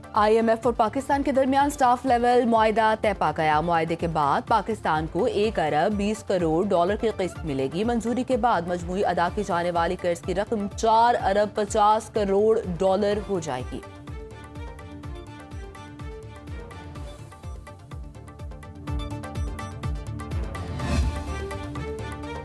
IMF اور پاکستان کے درمیان سٹاف لیول معاہدہ طے پا گیا۔ معاہدے کے بعد پاکستان کو 1 ارب 20 کروڑ ڈالر کی قسط ملے گی۔ منظوری کے بعد مجموعی ادا کی جانے والی قرض کی رقم 4 ارب 50 کروڑ ڈالر ہو جائے گی۔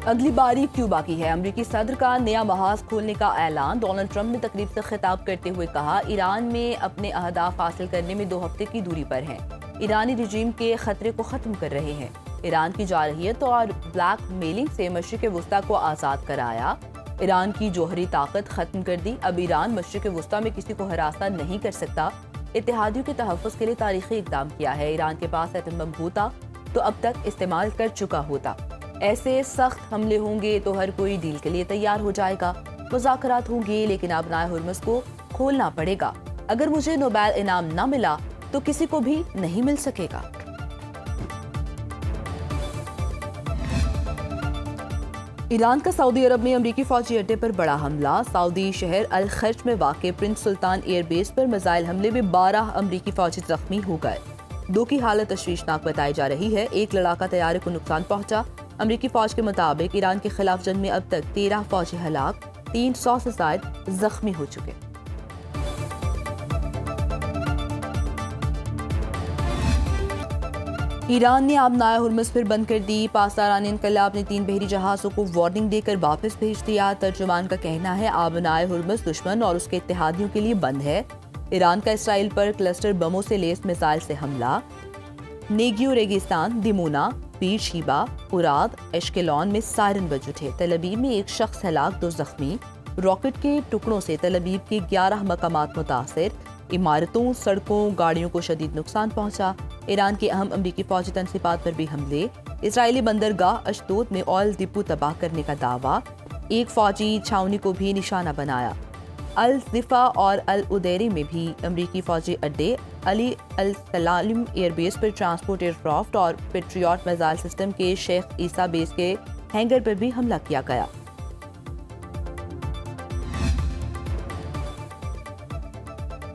اگلی باری کیوں باقی ہے؟ امریکی صدر کا نیا محاذ کھولنے کا اعلان۔ ڈونلڈ ٹرمپ نے تقریب سے خطاب کرتے ہوئے کہا، ایران میں اپنے اہداف حاصل کرنے میں 2 ہفتے کی دوری پر ہیں۔ ایرانی رجیم کے خطرے کو ختم کر رہے ہیں۔ ایران کی جارحیت اور بلیک میلنگ سے مشرق وسطیٰ کو آزاد کرایا۔ ایران کی جوہری طاقت ختم کر دی۔ اب ایران مشرق وسطیٰ میں کسی کو ہراساں نہیں کر سکتا۔ اتحادیوں کے تحفظ کے لیے تاریخی اقدام کیا ہے۔ ایران کے پاس ایٹم بم ہوتا تو اب تک استعمال کر چکا ہوتا۔ ایسے سخت حملے ہوں گے تو ہر کوئی ڈیل کے لیے تیار ہو جائے گا۔ مذاکرات ہوں گے لیکن آبنائے ہرمز کو کھولنا پڑے گا۔ اگر مجھے نوبیل انعام نہ ملا تو کسی کو بھی نہیں مل سکے گا۔ ایران کا سعودی عرب میں امریکی فوجی اڈے پر بڑا حملہ۔ سعودی شہر الخرج میں واقع پرنس سلطان ایئر بیس پر میزائل حملے میں 12 امریکی فوجی زخمی ہو گئے۔ 2 کی حالت تشویشناک بتائی جا رہی ہے۔ ایک لڑاکا طیارے کو نقصان پہنچا۔ امریکی فوج کے مطابق ایران کے خلاف جنگ میں اب تک 13 فوجی ہلاک، 300 سے زائد زخمی ہو چکے۔ ایران نے آبنائے ہرمز پھر بند کر دی۔ پاسداران انقلاب نے 3 بحری جہازوں کو وارننگ دے کر واپس بھیج دیا۔ ترجمان کا کہنا ہے آبنائے ہرمز دشمن اور اس کے اتحادیوں کے لیے بند ہے۔ ایران کا اسرائیل پر کلسٹر بموں سے لیس میزائل سے حملہ۔ نیگیو ریگستان، دیمونا، پیر شیبا، پوراد، ایشکلون میں سائرن بج اٹھے۔ تل ابیب میں 1 شخص ہلاک، 2 زخمی۔ راکٹ کے ٹکڑوں سے تل ابیب کے 11 مقامات متاثر۔ عمارتوں، سڑکوں، گاڑیوں کو شدید نقصان پہنچا۔ ایران کی اہم امریکی فوجی تنصیبات پر بھی حملے۔ اسرائیلی بندرگاہ اشدود میں آئل ڈپو تباہ کرنے کا دعویٰ۔ 1 فوجی چھاؤنی کو بھی نشانہ بنایا۔ الضفا اور العدیری میں بھی امریکی فوجی اڈے۔ علی السلالم ایئر بیس پر ٹرانسپورٹ ایئر کرافٹ اور پیٹریوٹ میزائل سسٹم کے شیخ عیسیٰ بیس کے ہینگر پر بھی حملہ کیا گیا۔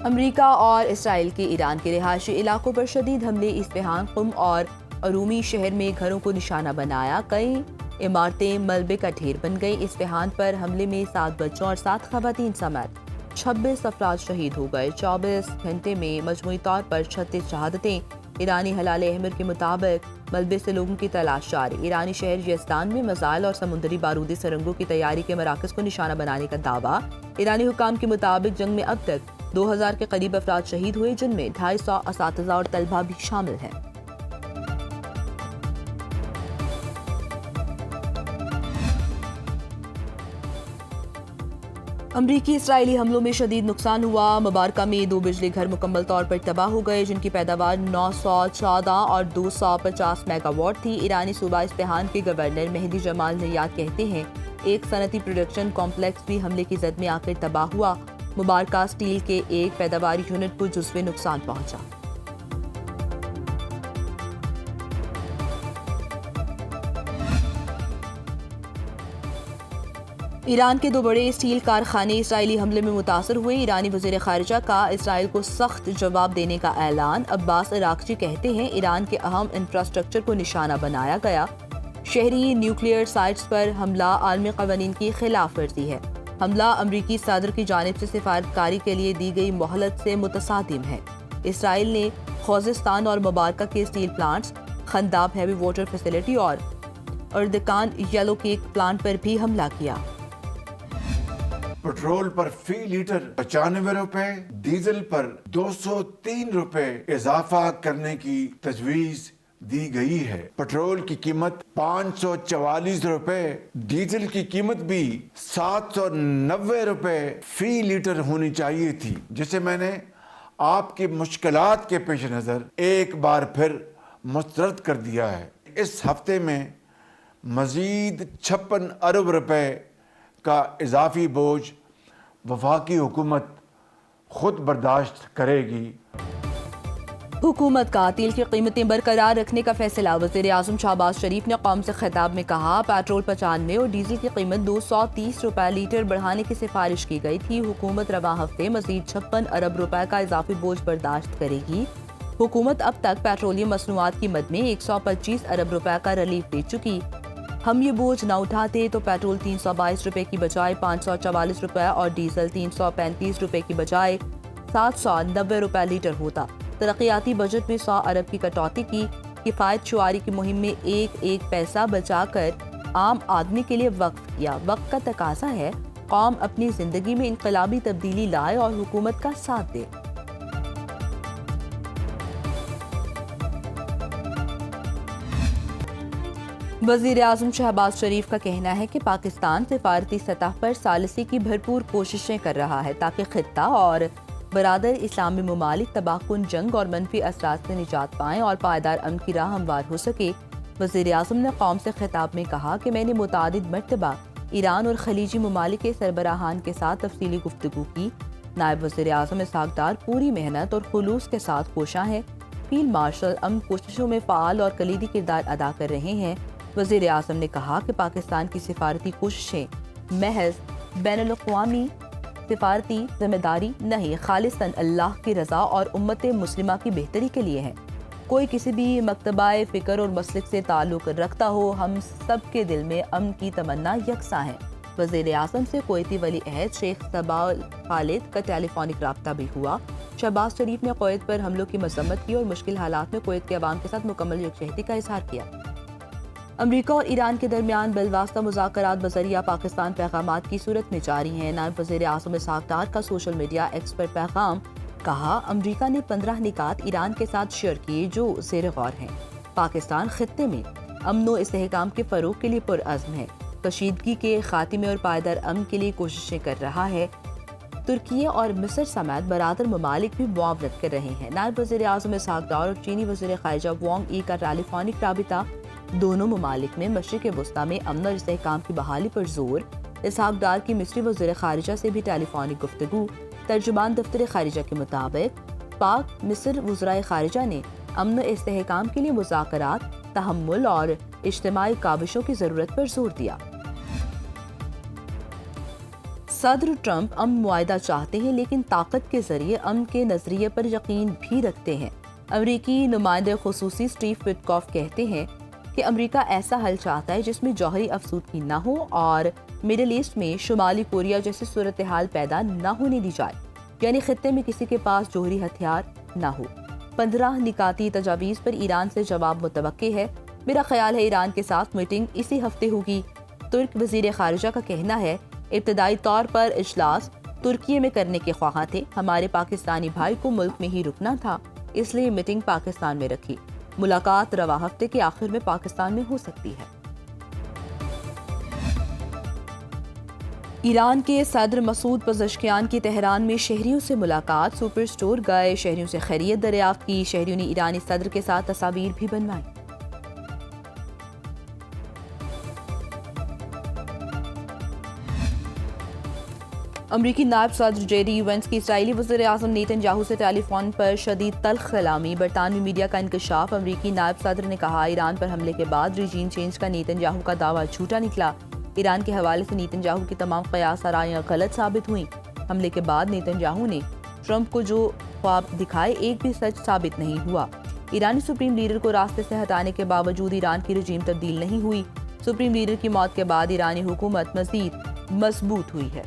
امریکہ اور اسرائیل کے ایران کے رہائشی علاقوں پر شدید حملے۔ اصفہان، قم اور ارومی شہر میں گھروں کو نشانہ بنایا۔ کئی عمارتیں ملبے کا ڈھیر بن گئی۔ اصفہان پر حملے میں 7 بچوں اور 7 خواتین سمیت 26 افراد شہید ہو گئے۔ 24 گھنٹے میں مجموعی طور پر 36 شہادتیں۔ ایرانی ہلال احمر کے مطابق ملبے سے لوگوں کی تلاش جاری۔ ایرانی شہر یزدان میں میزائل اور سمندری بارودی سرنگوں کی تیاری کے مراکز کو نشانہ بنانے کا دعویٰ۔ ایرانی حکام کے مطابق جنگ میں اب تک 2000 کے قریب افراد شہید ہوئے، جن میں 250 اساتذہ اور طلبہ بھی شامل ہیں۔ امریکی اسرائیلی حملوں میں شدید نقصان ہوا۔ مبارکہ میں 2 بجلی گھر مکمل طور پر تباہ ہو گئے، جن کی پیداوار 914 اور 250 میگا واٹ تھی۔ ایرانی صوبہ اصفہان کے گورنر مہدی جمال نیاد کہتے ہیں، ایک صنعتی پروڈکشن کمپلیکس بھی حملے کی زد میں آ کر تباہ ہوا۔ مبارکہ اسٹیل کے ایک پیداواری یونٹ کو جزوی نقصان پہنچا۔ ایران کے 2 بڑے اسٹیل کارخانے اسرائیلی حملے میں متاثر ہوئے۔ ایرانی وزیر خارجہ کا اسرائیل کو سخت جواب دینے کا اعلان۔ عباس عراقچی کہتے ہیں، ایران کے اہم انفراسٹرکچر کو نشانہ بنایا گیا۔ شہری نیوکلیئر سائٹس پر حملہ عالمی قوانین کی خلاف ورزی ہے۔ حملہ امریکی صدر کی جانب سے سفارتکاری کے لیے دی گئی مہلت سے متصادم ہے۔ اسرائیل نے خوزستان اور مبارکہ کے steel plants, Khondab heavy water facility اور اردکان یلو کیک پلانٹ پر بھی حملہ کیا۔ پٹرول پر فی لیٹر 95 روپے، ڈیزل پر 203 روپے اضافہ کرنے کی تجویز دی گئی ہے۔ پٹرول کی قیمت 544 روپے، ڈیزل کی قیمت بھی 790 روپے فی لیٹر ہونی چاہیے تھی، جسے میں نے آپ کی مشکلات کے پیش نظر ایک بار پھر مسترد کر دیا ہے۔ اس ہفتے میں مزید 56 ارب روپے کا اضافی بوجھ وفاقی حکومت خود برداشت کرے گی۔ حکومت کا تیل کی قیمتیں برقرار رکھنے کا فیصلہ۔ وزیر اعظم شہباز شریف نے قوم سے خطاب میں کہا، پیٹرول 95 اور ڈیزل کی قیمت 230 روپے لیٹر بڑھانے کی سفارش کی گئی تھی۔ حکومت رواں ہفتے مزید 56 ارب روپے کا اضافی بوجھ برداشت کرے گی۔ حکومت اب تک پیٹرولیم مصنوعات کی مد میں 125 ارب روپے کا ریلیف دے چکی۔ ہم یہ بوجھ نہ اٹھاتے تو پیٹرول 322 روپے کی بجائے 544 روپے اور ڈیزل 335 روپے کی بجائے 790 روپے لیٹر ہوتا۔ ترقیاتی بجٹ میں 100 ارب کی کٹوتی کی۔ کفایت شعاری کی مہم میں ایک ایک پیسہ بچا کر عام آدمی کے لیے وقف کیا۔ وقت کا تقاضا ہے قوم اپنی زندگی میں انقلابی تبدیلی لائے اور حکومت کا ساتھ دے۔ وزیر اعظم شہباز شریف کا کہنا ہے کہ پاکستان سفارتی سطح پر ثالثی کی بھرپور کوششیں کر رہا ہے تاکہ خطہ اور برادر اسلامی ممالک تباہ کن جنگ اور منفی اثرات سے نجات پائیں اور پائیدار امن کی راہ ہموار ہو سکے۔ وزیر اعظم نے قوم سے خطاب میں کہا کہ میں نے متعدد مرتبہ ایران اور خلیجی ممالک کے سربراہان کے ساتھ تفصیلی گفتگو کی۔ نائب وزیر اعظم اسحاق ڈار پوری محنت اور خلوص کے ساتھ کوشاں ہیں۔ فیلڈ مارشل امن کوششوں میں فعال اور کلیدی کردار ادا کر رہے ہیں۔ وزیر اعظم نے کہا کہ پاکستان کی سفارتی کوششیں محض بین الاقوامی سفارتی ذمہ داری نہیں، خالصاً اللہ کی رضا اور امت مسلمہ کی بہتری کے لیے ہے۔ کوئی کسی بھی مکتبہ فکر اور مسلک سے تعلق رکھتا ہو، ہم سب کے دل میں امن کی تمنا یکساں ہے۔ وزیر اعظم سے کویتی ولی عہد شیخ صبا خالد کا ٹیلی فونک رابطہ بھی ہوا۔ شہباز شریف نے کویت پر حملوں کی مذمت کی اور مشکل حالات میں کویت کے عوام کے ساتھ مکمل یکجہتی کا اظہار کیا۔ امریکہ اور ایران کے درمیان بالواسطہ مذاکرات بذریعہ پاکستان پیغامات کی صورت میں جاری ہیں۔ نائب وزیر اعظم اسحاق ڈار کا سوشل میڈیا ایکس پر پیغام، کہا امریکہ نے 15 نکات ایران کے ساتھ شیئر کیے جو زیر غور ہیں۔ پاکستان خطے میں امن و استحکام کے فروغ کے لیے پرعزم ہے، کشیدگی کے خاتمے اور پائیدار امن کے لیے کوششیں کر رہا ہے۔ ترکیے اور مصر سمیت برادر ممالک بھی معاونت کر رہے ہیں۔ نائب وزیر اعظم اسحاق ڈار اور چینی وزیر خارجہ وانگ ای کا ٹیلی فونک رابطہ، دونوں ممالک میں مشرق وسطیٰ میں امن اور استحکام کی بحالی پر زور۔ اسحاق ڈار کی مصری وزیر خارجہ سے بھی ٹیلی فونک گفتگو۔ ترجمان دفتر خارجہ کے مطابق پاک مصر وزرائے خارجہ نے امن و استحکام کے لیے مذاکرات، تحمل اور اجتماعی کاوشوں کی ضرورت پر زور دیا۔ صدر ٹرمپ امن معاہدہ چاہتے ہیں لیکن طاقت کے ذریعے امن کے نظریے پر یقین بھی رکھتے ہیں۔ امریکی نمائندے خصوصی اسٹیو وٹکاف کہتے ہیں کہ امریکہ ایسا حل چاہتا ہے جس میں جوہری افسودگی نہ ہو اور مڈل ایسٹ میں شمالی کوریا جیسی صورتحال پیدا نہ ہونے دی جائے، یعنی خطے میں کسی کے پاس جوہری ہتھیار نہ ہو۔ 15 نکاتی تجاویز پر ایران سے جواب متوقع ہے۔ میرا خیال ہے ایران کے ساتھ میٹنگ اسی ہفتے ہوگی۔ ترک وزیر خارجہ کا کہنا ہے ابتدائی طور پر اجلاس ترکی میں کرنے کے خواہاں تھے، ہمارے پاکستانی بھائی کو ملک میں ہی رکنا تھا، اس لیے میٹنگ پاکستان میں رکھی۔ ملاقات رواں ہفتے کے آخر میں پاکستان میں ہو سکتی ہے۔ ایران کے صدر مسعود پزشکیان کی تہران میں شہریوں سے ملاقات، سپر سٹور گئے، شہریوں سے خیریت دریافت کی، شہریوں نے ایرانی صدر کے ساتھ تصاویر بھی بنوائی۔ امریکی نائب صدر جے ڈی وینس کی اسرائیلی وزیر اعظم نیتن یاہو سے ٹیلی فون پر شدید تلخ کلامی، برطانوی میڈیا کا انکشاف۔ امریکی نائب صدر نے کہا ایران پر حملے کے بعد ریجیم چینج کا نیتن یاہو کا دعویٰ جھوٹا نکلا۔ ایران کے حوالے سے نیتن یاہو کی تمام قیاس آرائیاں غلط ثابت ہوئیں۔ حملے کے بعد نیتن یاہو نے ٹرمپ کو جو خواب دکھائے ایک بھی سچ ثابت نہیں ہوا۔ ایرانی سپریم لیڈر کو راستے سے ہٹانے کے باوجود ایران کی رجیم تبدیل نہیں ہوئی۔ سپریم لیڈر کی موت کے بعد ایرانی حکومت مزید مضبوط ہوئی ہے۔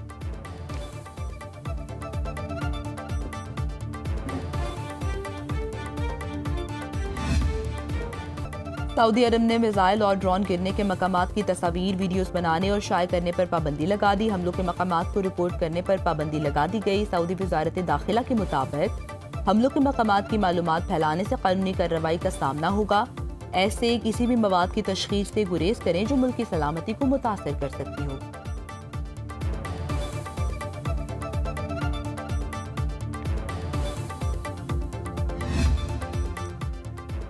سعودی عرب نے میزائل اور ڈرون گرنے کے مقامات کی تصاویر، ویڈیوز بنانے اور شائع کرنے پر پابندی لگا دی۔ حملوں کے مقامات کو رپورٹ کرنے پر پابندی لگا دی گئی۔ سعودی وزارت داخلہ کے مطابق حملوں کے مقامات کی معلومات پھیلانے سے قانونی کارروائی کا سامنا ہوگا۔ ایسے کسی بھی مواد کی تشخیص سے گریز کریں جو ملک کی سلامتی کو متاثر کر سکتی ہو۔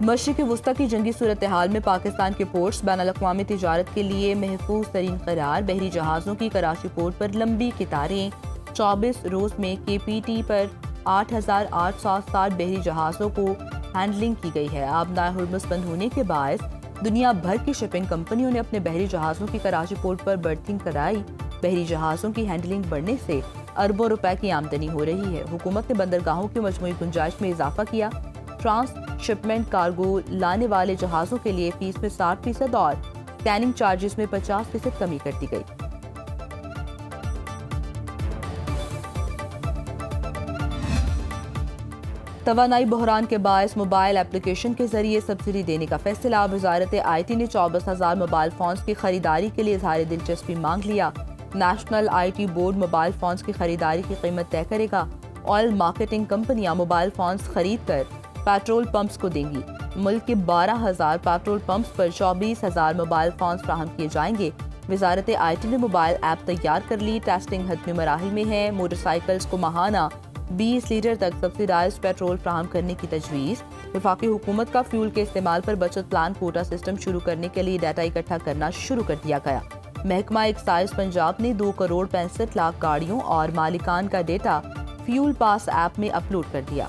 مشرق وسطیٰ کی جنگی صورتحال میں پاکستان کے پورٹس بین الاقوامی تجارت کے لیے محفوظ ترین قرار، بحری جہازوں کی کراچی پورٹ پر لمبی قطاریں۔ 24 روز میں کے پی ٹی پر 8,860 بحری جہازوں کو ہینڈلنگ کی گئی ہے۔ آبنائے ہرمز بند ہونے کے باعث دنیا بھر کی شپنگ کمپنیوں نے اپنے بحری جہازوں کی کراچی پورٹ پر برتھنگ کرائی۔ بحری جہازوں کی ہینڈلنگ بڑھنے سے اربوں روپے کی آمدنی ہو رہی ہے۔ حکومت نے بندرگاہوں کی مجموعی گنجائش میں اضافہ کیا۔ ٹرانس شپمنٹ کارگو لانے والے جہازوں کے لیے فیس میں 60% اور اسکیننگ چارجز میں 50% کمی کر دی گئی۔ توانائی بحران کے باعث موبائل اپلیکیشن کے ذریعے سبسڈی دینے کا فیصلہ۔ وزارت آئی ٹی نے 24,000 موبائل فونز کی خریداری کے لیے اظہار دلچسپی مانگ لیا۔ National I T board mobile phones کی خریداری کی قیمت طے کرے گا۔ آئل مارکیٹنگ کمپنیاں موبائل فونز خرید کر پیٹرول پمپس کو دیں گی۔ ملک کے 12,000 پیٹرول پمپس پر 24,000 موبائل فونز فراہم کیے جائیں گے۔ وزارت آئی ٹی نے موبائل ایپ تیار کر لی۔ ٹیسٹنگ حتمی مراحل میں ہے۔ موٹر سائیکلز کو ماہانہ 20 لیٹر تک سبسڈائزڈ پیٹرول فراہم کرنے کی تجویز۔ وفاقی حکومت کا فیول کے استعمال پر بچت پلان کوٹا سسٹم شروع کرنے کے لیے ڈیٹا اکٹھا کرنا شروع کر دیا گیا۔ محکمہ ایکسائز پنجاب نے 2,65,00,000 گاڑیوں اور مالکان کا ڈیٹا فیول پاس ایپ میں اپلوڈ کر دیا۔